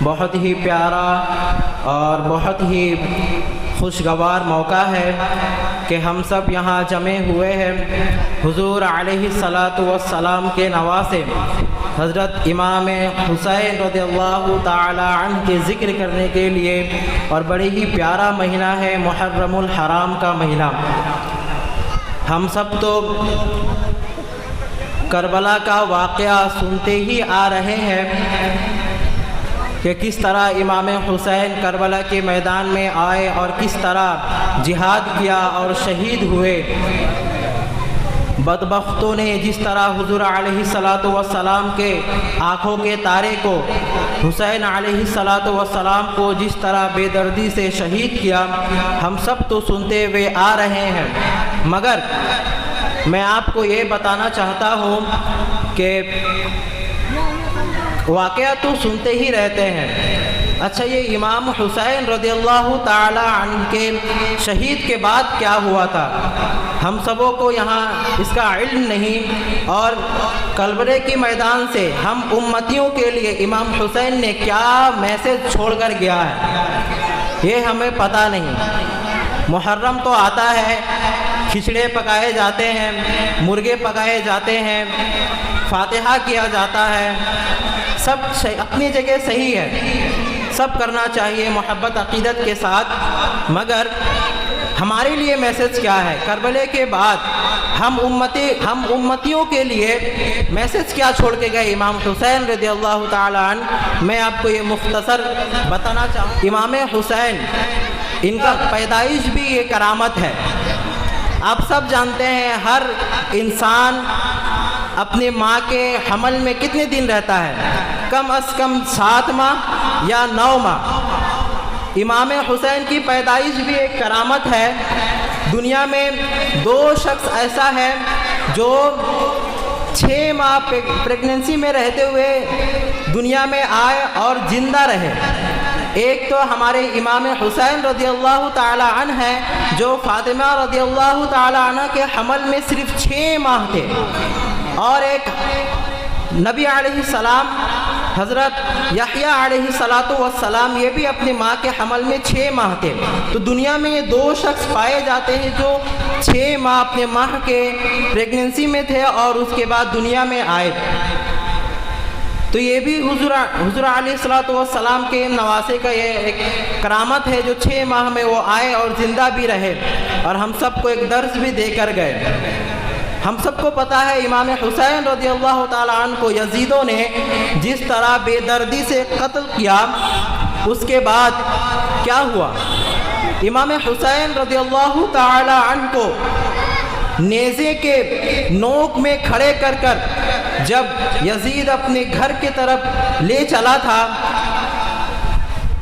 بہت ہی پیارا اور بہت ہی خوشگوار موقع ہے کہ ہم سب یہاں جمع ہوئے ہیں حضور علیہ الصلاۃ والسلام کے نواسے حضرت امام حسین رضی اللہ تعالی عنہ کے ذکر کرنے کے لیے، اور بڑی ہی پیارا مہینہ ہے محرم الحرام کا مہینہ۔ ہم سب تو کربلا کا واقعہ سنتے ہی آ رہے ہیں کہ کس طرح امام حسین کربلا کے میدان میں آئے اور کس طرح جہاد کیا اور شہید ہوئے۔ بدبختوں نے جس طرح حضور علیہ الصلاۃ والسلام کے آنکھوں کے تارے کو، حسین علیہ الصلاۃ والسلام کو جس طرح بے دردی سے شہید کیا، ہم سب تو سنتے ہوئے آ رہے ہیں، مگر میں آپ کو یہ بتانا چاہتا ہوں کہ واقعہ تو سنتے ہی رہتے ہیں۔ اچھا، یہ امام حسین رضی اللہ تعالی عنہ کے شہید کے بعد کیا ہوا تھا، ہم سبوں کو یہاں اس کا علم نہیں، اور کربلا کے میدان سے ہم امتیوں کے لیے امام حسین نے کیا میسج چھوڑ کر گیا ہے یہ ہمیں پتہ نہیں۔ محرم تو آتا ہے، کھچڑے پکائے جاتے ہیں، مرغے پکائے جاتے ہیں، فاتحہ کیا جاتا ہے، سب اپنی جگہ صحیح ہے، سب کرنا چاہیے محبت عقیدت کے ساتھ، مگر ہمارے لیے میسج کیا ہے؟ کربلا کے بعد ہم امتیوں کے لیے میسج کیا چھوڑ کے گئے امام حسین رضی اللہ تعالی عنہ؟ میں آپ کو یہ مختصر بتانا چاہوں۔ امام حسین، ان کا پیدائش بھی یہ کرامت ہے۔ آپ سب جانتے ہیں ہر انسان اپنے ماں کے حمل میں کتنے دن رہتا ہے؟ کم از کم 7 ماہ یا 9 ماہ۔ امام حسین کی پیدائش بھی ایک کرامت ہے۔ دنیا میں 2 شخص ایسا ہے جو 6 ماہ پریگننسی میں رہتے ہوئے دنیا میں آئے اور زندہ رہے۔ ایک تو ہمارے امام حسین رضی اللہ تعالی عنہ ہے جو فاطمہ رضی اللہ تعالی عنہ کے حمل میں صرف 6 ماہ تھے، اور ایک نبی علیہ السلام حضرت یحییٰ علیہ السلام، یہ بھی اپنی ماں کے حمل میں 6 ماہ تھے۔ تو دنیا میں یہ 2 شخص پائے جاتے ہیں جو 6 ماہ اپنے ماں کے پریگننسی میں تھے اور اس کے بعد دنیا میں آئے۔ تو یہ بھی حضور علیہ السلام کے نواسے کا یہ ایک کرامت ہے جو 6 ماہ میں وہ آئے اور زندہ بھی رہے، اور ہم سب کو ایک درس بھی دے کر گئے۔ ہم سب کو پتہ ہے امام حسین رضی اللہ تعالی عنہ کو یزیدوں نے جس طرح بے دردی سے قتل کیا، اس کے بعد کیا ہوا؟ امام حسین رضی اللہ تعالی عنہ کو نیزے کے نوک میں کھڑے کر کر جب یزید اپنے گھر کی طرف لے چلا تھا،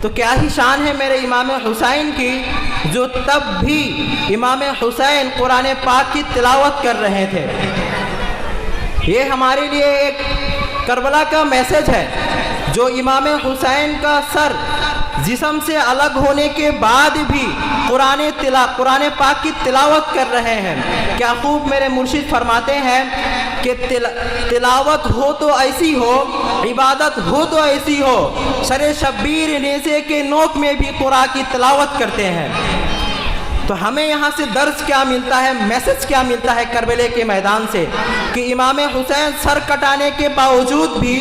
تو کیا ہی شان ہے میرے امام حسین کی، جو تب بھی امام حسین قرآن پاک کی تلاوت کر رہے تھے۔ یہ ہمارے لیے ایک کربلا کا میسج ہے، جو امام حسین کا سر جسم سے الگ ہونے کے بعد بھی قرآن پاک کی تلاوت کر رہے ہیں۔ کیا خوب میرے مرشد فرماتے ہیں کہ تلاوت ہو تو ایسی ہو، عبادت ہو تو ایسی ہو، سر شبیر نیزے کے نوک میں بھی قرآن کی تلاوت کرتے ہیں۔ تو ہمیں یہاں سے درس کیا ملتا ہے، میسج کیا ملتا ہے کربلا کے میدان سے، کہ امام حسین سر کٹانے کے باوجود بھی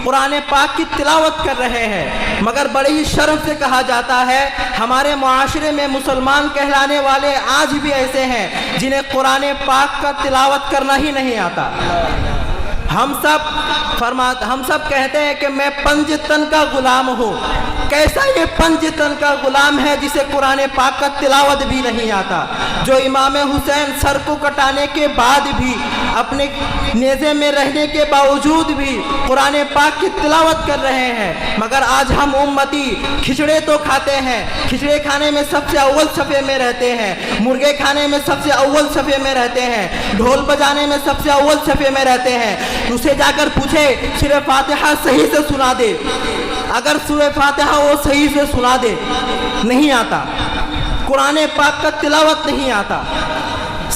قرآن پاک کی تلاوت کر رہے ہیں۔ مگر بڑے ہی شرف سے کہا جاتا ہے ہمارے معاشرے میں مسلمان کہلانے والے آج بھی ایسے ہیں جنہیں قرآن پاک کا تلاوت کرنا ہی نہیں آتا۔ ہم سب کہتے ہیں کہ میں 5 تن کا غلام ہوں۔ کیسا یہ 5 تن کا غلام ہے جسے قرآن پاک کا تلاوت بھی نہیں آتا، جو امام حسین سر کو کٹانے کے بعد بھی اپنے نیزے میں رہنے کے باوجود بھی قرآن پاک کی تلاوت کر رہے ہیں۔ مگر آج ہم امتی کھچڑے تو کھاتے ہیں، کھچڑے کھانے میں سب سے اول صفحے میں رہتے ہیں، مرغے کھانے میں سب سے اول صفحے میں رہتے ہیں، ڈھول بجانے میں سب سے اول صفحے میں رہتے ہیں۔ اسے جا کر پوچھے سورہ فاتحہ صحیح سے سنا دے، اگر سورہ فاتحہ وہ صحیح سے سنا دے، نہیں آتا، قرآن پاک کا تلاوت نہیں آتا۔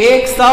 100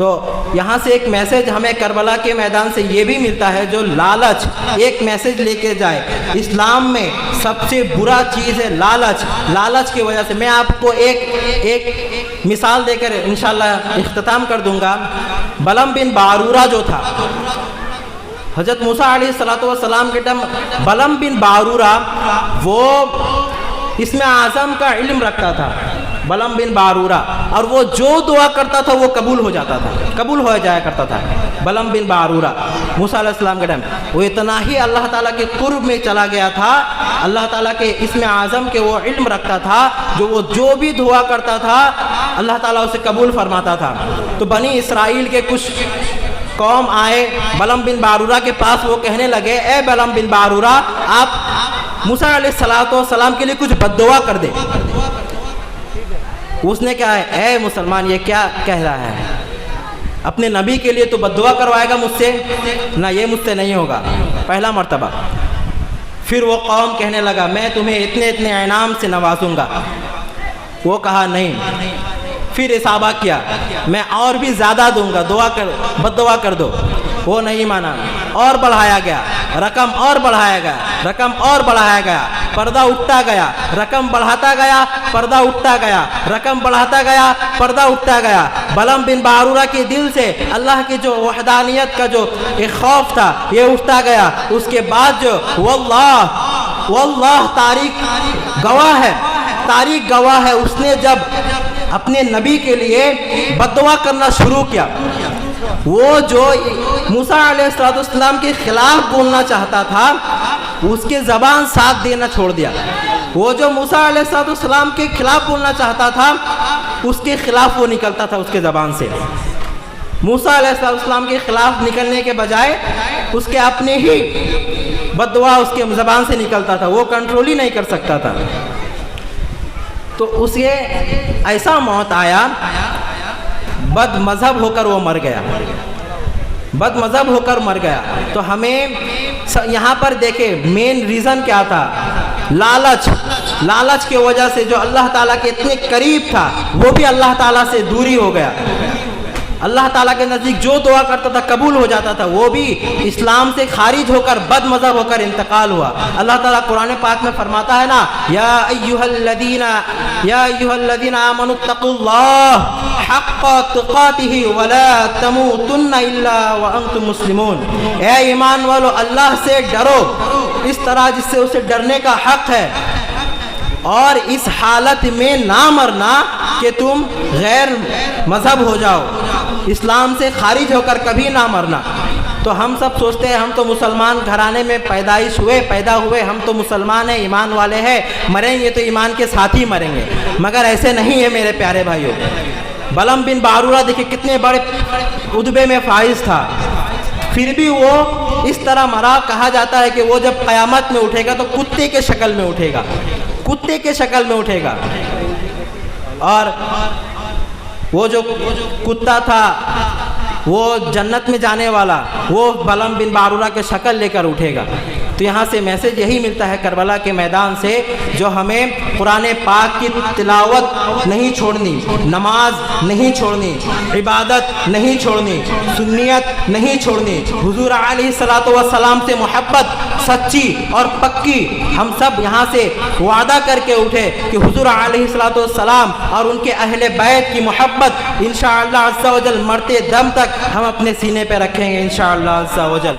تو یہاں سے ایک میسج ہمیں کربلا کے میدان سے یہ بھی ملتا ہے، جو لالچ ایک میسج لے کے جائے۔ اسلام میں سب سے برا چیز ہے لالچ۔ لالچ کی وجہ سے میں آپ کو ایک مثال دے کر انشاءاللہ اختتام کر دوں گا۔ بلم بن بارورہ جو تھا، حضرت موسیٰ علیہ السلام کے ٹائم بلم بن بارورہ وہ اسم اعظم کا علم رکھتا تھا، بلم بن بارورہ، اور وہ جو دعا کرتا تھا وہ قبول ہو جاتا تھا، قبول ہو جایا کرتا تھا۔ بلم بن بارورہ موسیٰ علیہ السلام کے ٹائم وہ اتنا ہی اللہ تعالیٰ کے قرب میں چلا گیا تھا، اللہ تعالیٰ کے اسم اعظم کے وہ علم رکھتا تھا، وہ جو بھی دعا کرتا تھا اللہ تعالیٰ اسے قبول فرماتا تھا۔ تو بنی اسرائیل کے کچھ قوم آئے بلم بن بارورہ کے پاس، وہ کہنے لگے اے بلم بن بارورہ آپ موسیٰ علیہ السلام کے لیے کچھ بد دعا کر دے۔ اس نے کہا ہے اے مسلمان یہ کیا کہہ رہا ہے، اپنے نبی کے لیے تو بد دعا کروائے گا مجھ سے؟ نہ، یہ مجھ سے نہیں ہوگا، پہلا مرتبہ۔ پھر وہ قوم کہنے لگا میں تمہیں اتنے انعام سے نوازوں گا۔ وہ کہا نہیں۔ پھر اصابہ کیا میں اور بھی زیادہ دوں گا، بد دعا کر دو۔ وہ نہیں مانا، اور بڑھایا گیا، رقم اور بڑھایا گیا، رقم اور بڑھایا گیا، پردہ اٹھتا گیا، رقم بڑھاتا گیا، پردہ اٹھتا گیا، رقم بڑھاتا گیا، پردہ اٹھتا گیا۔ بلم بن بارورہ کے دل سے اللہ کی جو وحدانیت کا جو ایک خوف تھا یہ اٹھتا گیا۔ اس کے بعد جو واللہ تاریخ گواہ ہے، تاریخ گواہ ہے، اس نے جب اپنے نبی کے لیے بد دعا کرنا شروع کیا، وہ جو موسیٰ علیہ السلام کے خلاف بولنا چاہتا تھا اس کے زبان ساتھ دینا چھوڑ دیا۔ وہ جو موسیٰ علیہ السلام کے خلاف بولنا چاہتا تھا اس کے خلاف وہ نکلتا تھا اس کے زبان سے۔ موسیٰ علیہ السلام کے خلاف نکلنے کے بجائے اس کے اپنے ہی بد دعا اس کے زبان سے نکلتا تھا، وہ کنٹرول ہی نہیں کر سکتا تھا۔ تو اسے ایسا موت آیا، بد مذہب ہو کر وہ مر گیا، بد مذہب ہو کر مر گیا۔ تو ہمیں یہاں پر دیکھیں مین ریزن کیا تھا، لالچ۔ لالچ کی وجہ سے جو اللہ تعالیٰ کے اتنے قریب تھا وہ بھی اللہ تعالیٰ سے دوری ہو گیا۔ اللہ تعالیٰ کے نزدیک جو دعا کرتا تھا قبول ہو جاتا تھا، وہ بھی اسلام سے خارج ہو کر بد مذہب ہو کر انتقال ہوا۔ اللہ تعالیٰ قرآن پاک میں فرماتا ہے نا یا ایھا الذین آمنوا اتقوا اللہ حق تقاتہ ولا تموتن الا وانتم مسلمون۔ اے ایمان والو اللہ سے ڈرو اس طرح جس سے اسے ڈرنے کا حق ہے، اور اس حالت میں نہ مرنا کہ تم غیر مذہب ہو جاؤ، اسلام سے خارج ہو کر کبھی نہ مرنا۔ تو ہم سب سوچتے ہیں ہم تو مسلمان گھرانے میں پیدا ہوئے، ہم تو مسلمان ہیں، ایمان والے ہیں، مریں گے تو ایمان کے ساتھ ہی مریں گے، مگر ایسے نہیں ہے میرے پیارے بھائیوں۔ بلم بن بارورہ دیکھیں کتنے بڑے عدبے میں فائز تھا، پھر بھی وہ اس طرح مرا۔ کہا جاتا ہے کہ وہ جب قیامت میں اٹھے گا تو کتے کے شکل میں اٹھے گا، کتے کے شکل میں اٹھے گا، اور وہ جو کتا تھا وہ جنت میں جانے والا وہ بلم بن بارورہ کے شکل لے کر اٹھے گا۔ تو یہاں سے میسج یہی ملتا ہے کربلا کے میدان سے، جو ہمیں قرآن پاک کی تلاوت نہیں چھوڑنی، نماز نہیں چھوڑنی، عبادت نہیں چھوڑنی، سنیت نہیں چھوڑنی، حضور علیہ السلام سے محبت سچی اور پکی۔ ہم سب یہاں سے وعدہ کر کے اٹھے کہ حضور علیہ السلام اور ان کے اہل بیت کی محبت انشاءاللہ عز و جل مرتے دم تک ہم اپنے سینے پہ رکھیں گے انشاءاللہ عز و جل۔